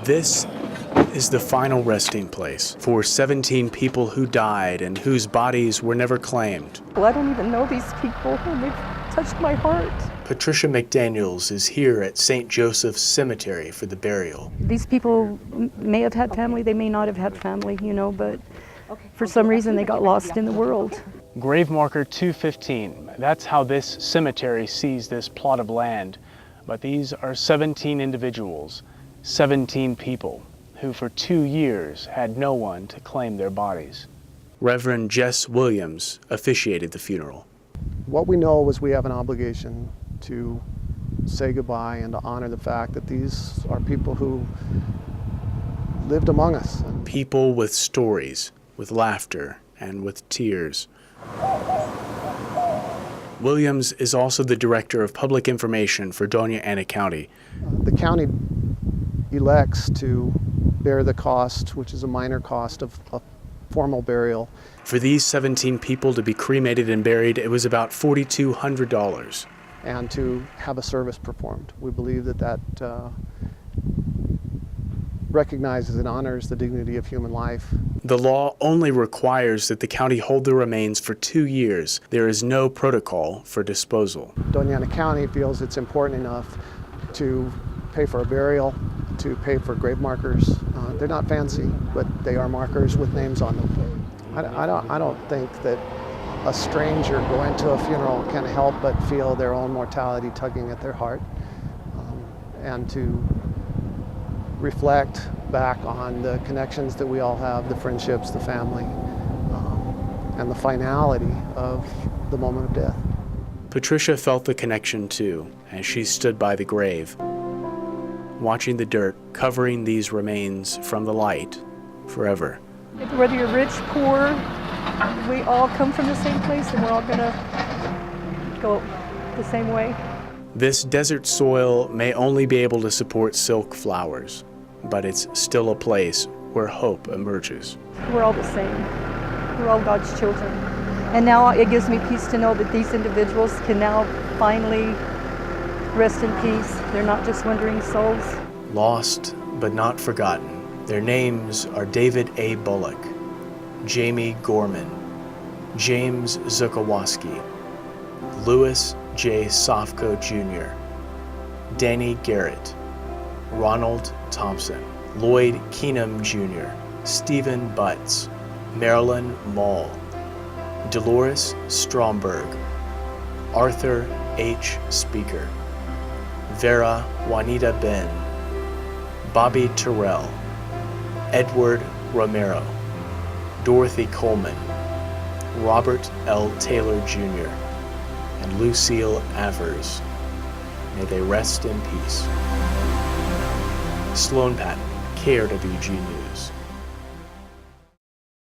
This is the final resting place for 17 people who died and whose bodies were never claimed. Well, I don't even know these people, and they've touched my heart. Patricia McDaniels is here at St. Joseph's Cemetery for the burial. These people may have had family, they may not have had family, but for some reason they got lost in the world. Grave marker 215. That's how this cemetery sees this plot of land. But these are 17 individuals, 17 people, who for 2 years had no one to claim their bodies. Reverend Jess Williams officiated the funeral. What we know is we have an obligation to say goodbye and to honor the fact that these are people who lived among us. People with stories, with laughter, and with tears. Williams is also the Director of Public Information for Dona Ana County. The county elects to bear the cost, which is a minor cost of a formal burial. For these 17 people to be cremated and buried, it was about $4,200. And to have a service performed. We believe that recognizes and honors the dignity of human life. The law only requires that the county hold the remains for 2 years. There is no protocol for disposal. Dona Ana County feels it's important enough to pay for a burial, to pay for grave markers. They're not fancy, but they are markers with names on them. I don't think that a stranger going to a funeral can help but feel their own mortality tugging at their heart, and to reflect back on the connections that we all have, the friendships, the family, and the finality of the moment of death. Patricia felt the connection too, as she stood by the grave, watching the dirt covering these remains from the light forever. Whether you're rich, poor, we all come from the same place and we're all gonna go the same way. This desert soil may only be able to support silk flowers, but it's still a place where hope emerges. We're all the same. We're all God's children. And now it gives me peace to know that these individuals can now finally rest in peace. They're not just wandering souls. Lost but not forgotten. Their names are David A. Bullock, Jamie Gorman, James Zukowaski, Louis J. Sofko Jr., Danny Garrett, Ronald Thompson, Lloyd Keenum Jr., Stephen Butts, Marilyn Mall, Dolores Stromberg, Arthur H. Speaker, Vera Juanita Ben, Bobby Terrell, Edward Romero, Dorothy Coleman, Robert L. Taylor Jr., and Lucille Avers. May they rest in peace. Sloan Patton, KRWG News.